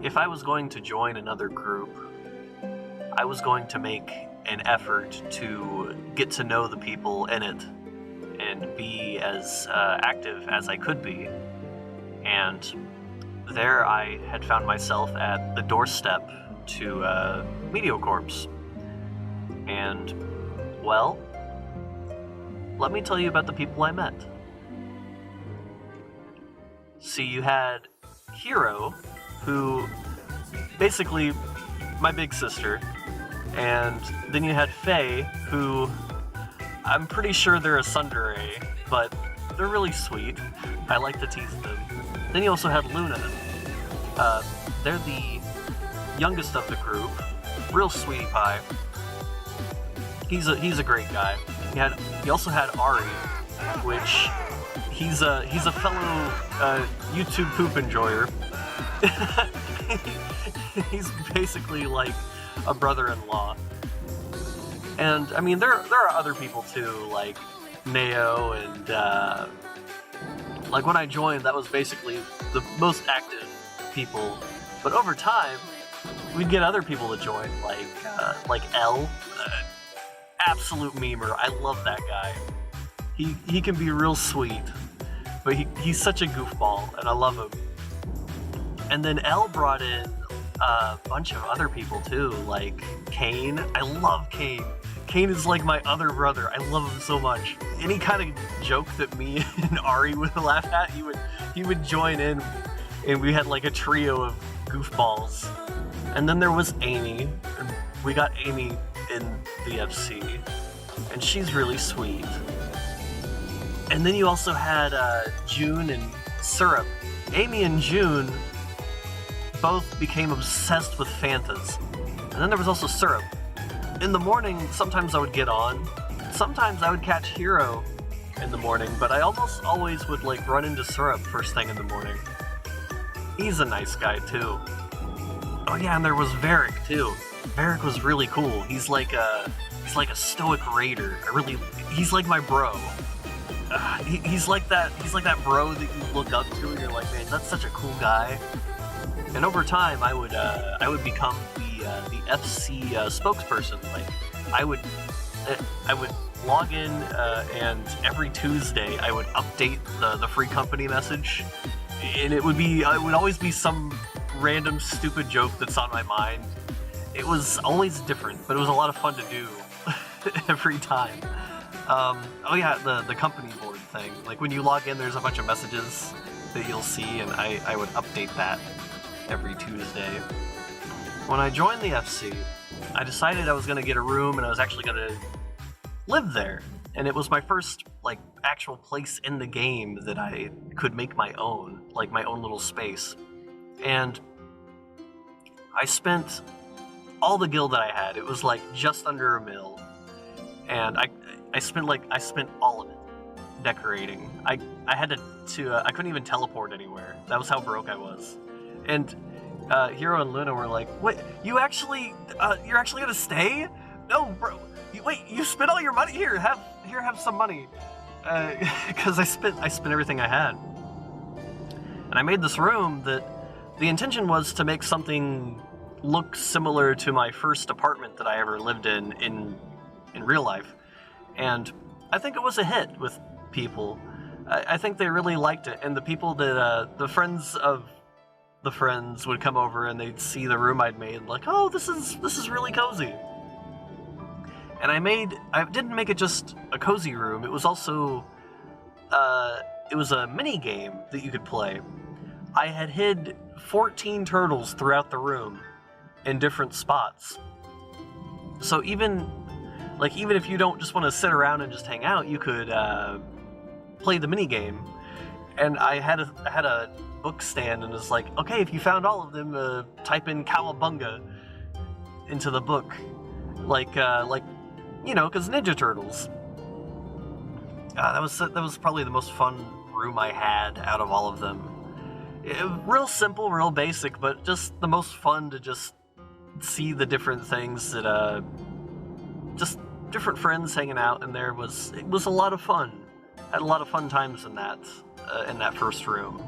if I was going to join another group, I was going to make an effort to get to know the people in it and be as active as I could be. And there I had found myself at the doorstep to Meteo Corps. And, well, let me tell you about the people I met. See, you had Hero, who basically my big sister, and then you had Faye, who I'm pretty sure they're a tsundere, but they're really sweet. I like to tease them. Then you also had Luna. They're the youngest of the group, real sweetie pie. He's a great guy. You also had Ari, which he's a fellow YouTube poop enjoyer. He's basically like a brother-in-law. And I mean, there are other people too, like Neo, and like when I joined, that was basically the most active people. But over time, we'd get other people to join, like L, absolute memer. I love that guy. He can be real sweet, but he's such a goofball, and I love him. And then L brought in a bunch of other people too, like Kane. I love Kane. Kane is like my other brother. I love him so much. Any kind of joke that me and Ari would laugh at, he would join in, and we had like a trio of goofballs. And then there was Amy, and we got Amy in the FC, and she's really sweet. And then you also had June and Syrup. Amy and June both became obsessed with Fantas. And then there was also Syrup. In the morning, sometimes I would get on. Sometimes I would catch Hero in the morning, but I almost always would like run into Syrup first thing in the morning. He's a nice guy too. Oh yeah, and there was Varric too. Varric was really cool. He's like a stoic raider. He's like my bro. He's like that bro that you look up to, and you're like, man, that's such a cool guy. And over time, I would become the FC spokesperson. Like, I would log in, and every Tuesday I would update the free company message, and it would always be some random stupid joke that's on my mind. It was always different, but it was a lot of fun to do every time. Oh yeah, the company board thing. Like when you log in, there's a bunch of messages that you'll see, and I would update that every Tuesday. When I joined the FC, I decided I was going to get a room, and I was actually going to live there. And it was my first like actual place in the game that I could make my own, like my own little space. And I spent all the gil that I had. It was like just under $1 million, and I spent all of it decorating. I had to I couldn't even teleport anywhere. That was how broke I was. And Hero and Luna were like, "Wait, you're actually gonna stay? No, bro. You spent all your money. Here, have some money." Because I spent everything I had. And I made this room that the intention was to make something look similar to my first apartment that I ever lived in real life. And I think it was a hit with people. I think they really liked it, and the people that the friends of the friends would come over and they'd see the room I'd made, like, oh, this is really cozy. And I didn't make it just a cozy room. It was also it was a mini game that you could play. I had hid 14 turtles throughout the room in different spots. So even if you don't just want to sit around and just hang out, you could play the mini game. And I had a book stand, and it's like, okay, if you found all of them, type in Cowabunga into the book, like because Ninja Turtles. That was probably the most fun room I had out of all of them. Real simple, real basic, but just the most fun to just see the different things that just different friends hanging out in there. It was a lot of fun. I had a lot of fun times in that first room.